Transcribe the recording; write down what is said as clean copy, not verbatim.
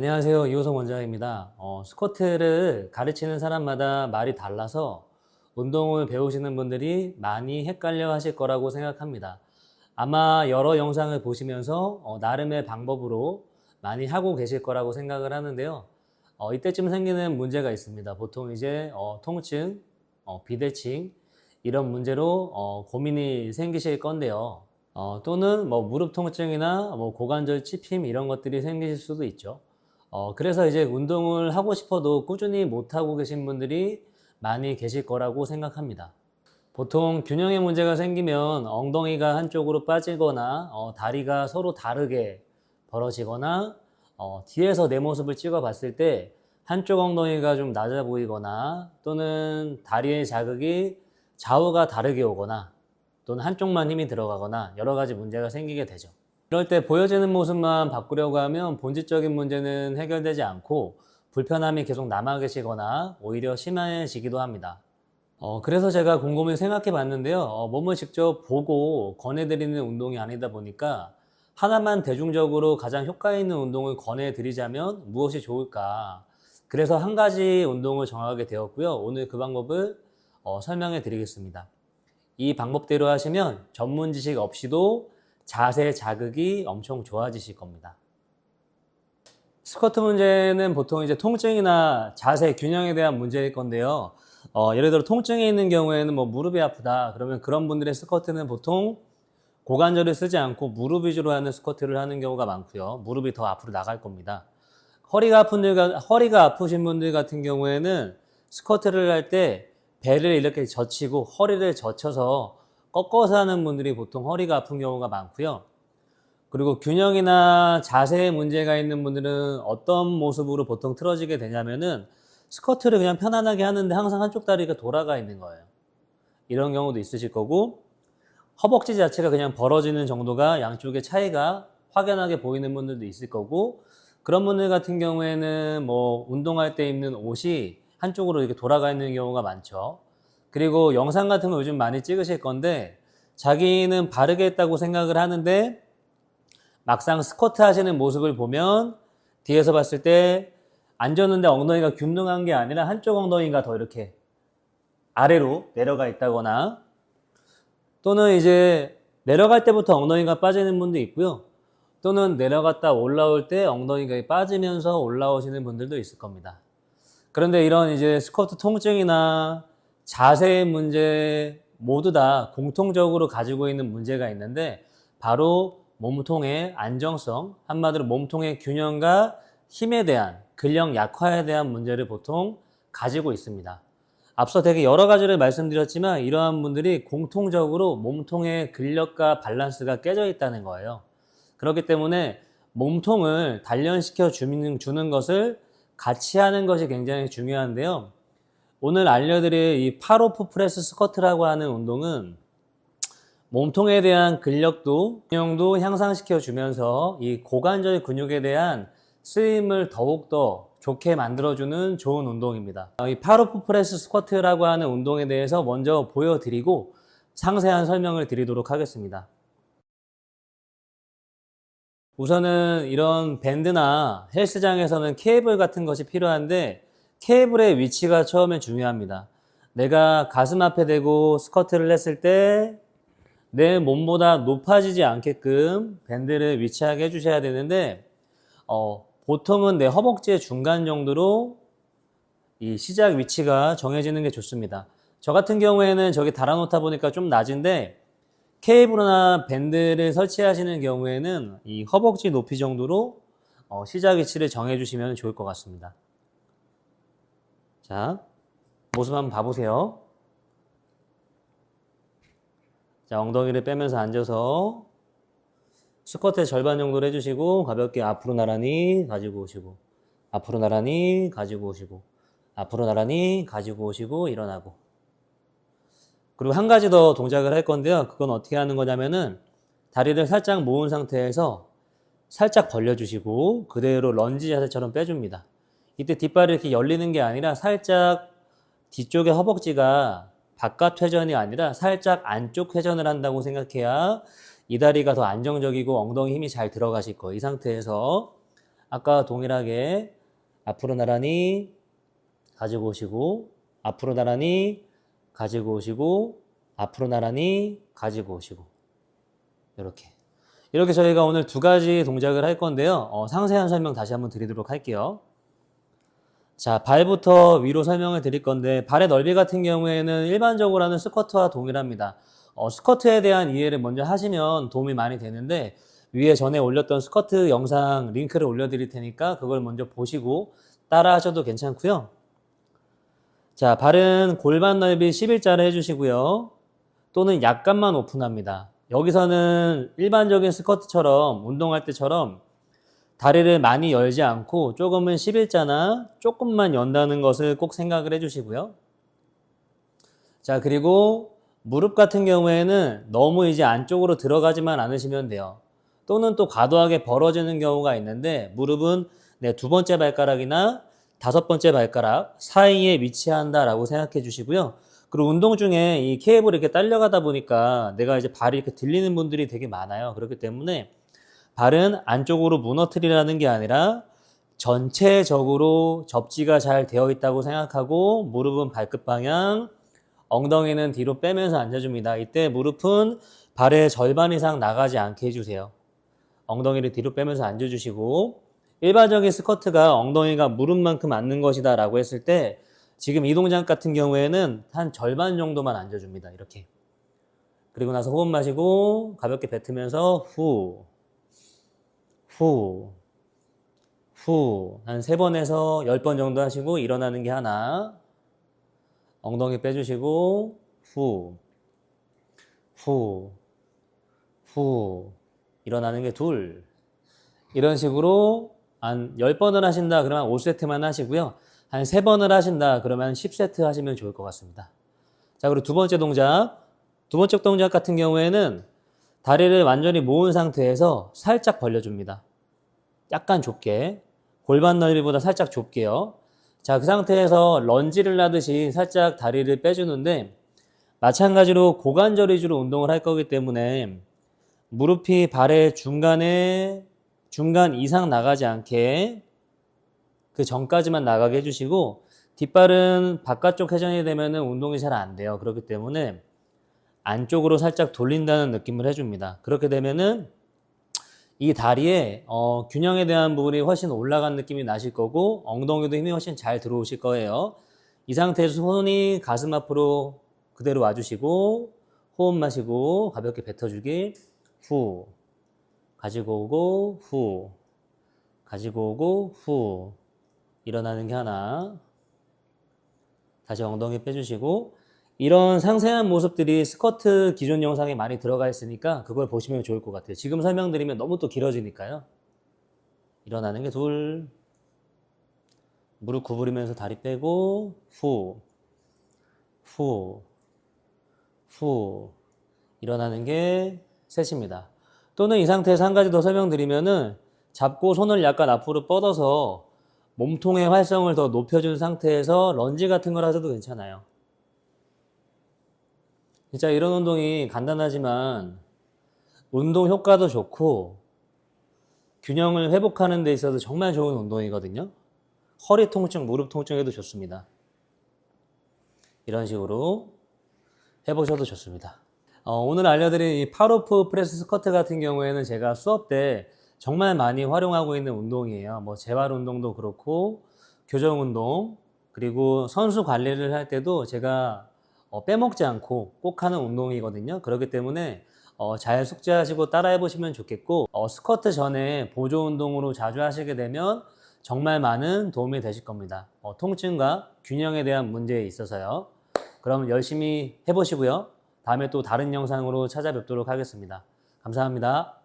안녕하세요. 이호성 원장입니다. 스쿼트를 가르치는 사람마다 말이 달라서 운동을 배우시는 분들이 많이 헷갈려 하실 거라고 생각합니다. 아마 여러 영상을 보시면서 나름의 방법으로 많이 하고 계실 거라고 생각을 하는데요. 이때쯤 생기는 문제가 있습니다. 보통 이제 통증, 비대칭 이런 문제로 고민이 생기실 건데요. 또는 뭐 무릎 통증이나 뭐 고관절 찝힘 이런 것들이 생기실 수도 있죠. 그래서 이제 운동을 하고 싶어도 꾸준히 못하고 계신 분들이 많이 계실 거라고 생각합니다. 보통 균형의 문제가 생기면 엉덩이가 한쪽으로 빠지거나 다리가 서로 다르게 벌어지거나 뒤에서 내 모습을 찍어 봤을 때 한쪽 엉덩이가 좀 낮아 보이거나 또는 다리의 자극이 좌우가 다르게 오거나 또는 한쪽만 힘이 들어가거나 여러 가지 문제가 생기게 되죠. 이럴 때 보여지는 모습만 바꾸려고 하면 본질적인 문제는 해결되지 않고 불편함이 계속 남아 계시거나 오히려 심해지기도 합니다. 그래서 제가 곰곰이 생각해 봤는데요. 몸을 직접 보고 권해드리는 운동이 아니다 보니까 하나만 대중적으로 가장 효과 있는 운동을 권해드리자면 무엇이 좋을까? 그래서 한 가지 운동을 정하게 되었고요. 오늘 그 방법을 설명해 드리겠습니다. 이 방법대로 하시면 전문 지식 없이도 자세 자극이 엄청 좋아지실 겁니다. 스쿼트 문제는 보통 이제 통증이나 자세 균형에 대한 문제일 건데요. 예를 들어 통증이 있는 경우에는 뭐 무릎이 아프다 그러면 그런 분들의 스쿼트는 보통 고관절을 쓰지 않고 무릎 위주로 하는 스쿼트를 하는 경우가 많고요. 무릎이 더 앞으로 나갈 겁니다. 허리가 아프신 분들 같은 경우에는 스쿼트를 할 때 배를 이렇게 젖히고 허리를 젖혀서 꺾어서 하는 분들이 보통 허리가 아픈 경우가 많고요. 그리고 균형이나 자세에 문제가 있는 분들은 어떤 모습으로 보통 틀어지게 되냐면은 스쿼트를 그냥 편안하게 하는데 항상 한쪽 다리가 돌아가 있는 거예요. 이런 경우도 있으실 거고, 허벅지 자체가 그냥 벌어지는 정도가 양쪽의 차이가 확연하게 보이는 분들도 있을 거고, 그런 분들 같은 경우에는 뭐 운동할 때 입는 옷이 한쪽으로 이렇게 돌아가 있는 경우가 많죠. 그리고 영상 같은 거 요즘 많이 찍으실 건데 자기는 바르게 했다고 생각을 하는데 막상 스쿼트 하시는 모습을 보면 뒤에서 봤을 때 앉았는데 엉덩이가 균등한 게 아니라 한쪽 엉덩이가 더 이렇게 아래로 내려가 있다거나 또는 이제 내려갈 때부터 엉덩이가 빠지는 분도 있고요. 또는 내려갔다 올라올 때 엉덩이가 빠지면서 올라오시는 분들도 있을 겁니다. 그런데 이런 이제 스쿼트 통증이나 자세의 문제 모두 다 공통적으로 가지고 있는 문제가 있는데 바로 몸통의 안정성, 한마디로 몸통의 균형과 힘에 대한 근력 약화에 대한 문제를 보통 가지고 있습니다. 앞서 되게 여러 가지를 말씀드렸지만 이러한 분들이 공통적으로 몸통의 근력과 밸런스가 깨져 있다는 거예요. 그렇기 때문에 몸통을 단련시켜 주는 것을 같이 하는 것이 굉장히 중요한데요. 오늘 알려드릴 이 팔오프 프레스 스쿼트라고 하는 운동은 몸통에 대한 근력도 균형도 향상시켜 주면서 이 고관절 근육에 대한 쓰임을 더욱더 좋게 만들어주는 좋은 운동입니다. 이 팔오프 프레스 스쿼트라고 하는 운동에 대해서 먼저 보여드리고 상세한 설명을 드리도록 하겠습니다. 우선은 이런 밴드나 헬스장에서는 케이블 같은 것이 필요한데 케이블의 위치가 처음에 중요합니다. 내가 가슴 앞에 대고 스쿼트를 했을 때 내 몸보다 높아지지 않게끔 밴드를 위치하게 해주셔야 되는데 보통은 내 허벅지의 중간 정도로 이 시작 위치가 정해지는 게 좋습니다. 저 같은 경우에는 저기 달아놓다 보니까 좀 낮은데 케이블이나 밴드를 설치하시는 경우에는 이 허벅지 높이 정도로 시작 위치를 정해주시면 좋을 것 같습니다. 자, 모습 한번 봐보세요. 자, 엉덩이를 빼면서 앉아서 스쿼트의 절반 정도를 해주시고 가볍게 앞으로 나란히 가지고 오시고 앞으로 나란히 가지고 오시고 앞으로 나란히 가지고 오시고 일어나고 그리고 한 가지 더 동작을 할 건데요. 그건 어떻게 하는 거냐면은 다리를 살짝 모은 상태에서 살짝 벌려주시고 그대로 런지 자세처럼 빼줍니다. 이때 뒷발이 이렇게 열리는 게 아니라 살짝 뒤쪽의 허벅지가 바깥 회전이 아니라 살짝 안쪽 회전을 한다고 생각해야 이 다리가 더 안정적이고 엉덩이 힘이 잘 들어가실 거예요. 이 상태에서 아까 동일하게 앞으로 나란히 가지고 오시고, 앞으로 나란히 가지고 오시고, 앞으로 나란히 가지고 오시고, 이렇게 저희가 오늘 두 가지 동작을 할 건데요. 상세한 설명 다시 한번 드리도록 할게요. 자, 발부터 위로 설명을 드릴 건데, 발의 넓이 같은 경우에는 일반적으로 하는 스쿼트와 동일합니다. 스쿼트에 대한 이해를 먼저 하시면 도움이 많이 되는데, 위에 전에 올렸던 스쿼트 영상 링크를 올려드릴 테니까 그걸 먼저 보시고 따라 하셔도 괜찮고요. 자, 발은 골반 넓이 11자를 해주시고요. 또는 약간만 오픈합니다. 여기서는 일반적인 스쿼트처럼 운동할 때처럼 다리를 많이 열지 않고 조금은 11자나 조금만 연다는 것을 꼭 생각을 해주시고요. 자, 그리고 무릎 같은 경우에는 너무 이제 안쪽으로 들어가지만 않으시면 돼요. 또는 또 과도하게 벌어지는 경우가 있는데 무릎은 두 번째 발가락이나 다섯 번째 발가락 사이에 위치한다라고 생각해 주시고요. 그리고 운동 중에 이 케이블이 이렇게 딸려가다 보니까 내가 이제 발이 이렇게 들리는 분들이 되게 많아요. 그렇기 때문에 발은 안쪽으로 무너뜨리라는 게 아니라 전체적으로 접지가 잘 되어 있다고 생각하고 무릎은 발끝 방향, 엉덩이는 뒤로 빼면서 앉아줍니다. 이때 무릎은 발의 절반 이상 나가지 않게 해주세요. 엉덩이를 뒤로 빼면서 앉아주시고 일반적인 스쿼트가 엉덩이가 무릎만큼 앉는 것이다 라고 했을 때 지금 이 동작 같은 경우에는 한 절반 정도만 앉아줍니다. 이렇게. 그리고 나서 호흡 마시고 가볍게 뱉으면서 후, 후, 후. 한 3번에서 10번 정도 하시고 일어나는 게 하나. 엉덩이 빼주시고 후, 후, 후. 일어나는 게 둘. 이런 식으로 한 10번을 하신다 그러면 5세트만 하시고요. 한 3번을 하신다 그러면 10세트 하시면 좋을 것 같습니다. 자, 그리고 두 번째 동작. 두 번째 동작 같은 경우에는 다리를 완전히 모은 상태에서 살짝 벌려줍니다. 약간 좁게. 골반 넓이보다 살짝 좁게요. 자, 그 상태에서 런지를 하듯이 살짝 다리를 빼주는데 마찬가지로 고관절 위주로 운동을 할 거기 때문에 무릎이 발의 중간 이상 나가지 않게 그 전까지만 나가게 해주시고 뒷발은 바깥쪽 회전이 되면 운동이 잘 안 돼요. 그렇기 때문에 안쪽으로 살짝 돌린다는 느낌을 해줍니다. 그렇게 되면은 이 다리에 균형에 대한 부분이 훨씬 올라간 느낌이 나실 거고 엉덩이도 힘이 훨씬 잘 들어오실 거예요. 이 상태에서 손이 가슴 앞으로 그대로 와주시고 호흡 마시고 가볍게 뱉어주기. 후, 가지고 오고 후, 가지고 오고 후. 일어나는 게 하나. 다시 엉덩이 빼주시고 이런 상세한 모습들이 스쿼트 기존 영상에 많이 들어가 있으니까 그걸 보시면 좋을 것 같아요. 지금 설명드리면 너무 또 길어지니까요. 일어나는 게 둘. 무릎 구부리면서 다리 빼고 후, 후, 후. 일어나는 게 셋입니다. 또는 이 상태에서 한 가지 더 설명드리면은 잡고 손을 약간 앞으로 뻗어서 몸통의 활성을 더 높여준 상태에서 런지 같은 걸 하셔도 괜찮아요. 진짜 이런 운동이 간단하지만 운동 효과도 좋고 균형을 회복하는 데 있어서 정말 좋은 운동이거든요. 허리 통증, 무릎 통증에도 좋습니다. 이런 식으로 해보셔도 좋습니다. 오늘 알려드린 이 팔오프 프레스 스쿼트 같은 경우에는 제가 수업 때 정말 많이 활용하고 있는 운동이에요. 뭐 재활 운동도 그렇고 교정 운동 그리고 선수 관리를 할 때도 제가 빼먹지 않고 꼭 하는 운동이거든요. 그렇기 때문에 잘 숙지하시고 따라해 보시면 좋겠고 스쿼트 전에 보조 운동으로 자주 하시게 되면 정말 많은 도움이 되실 겁니다. 통증과 균형에 대한 문제에 있어서요. 그럼 열심히 해보시고요. 다음에 또 다른 영상으로 찾아뵙도록 하겠습니다. 감사합니다.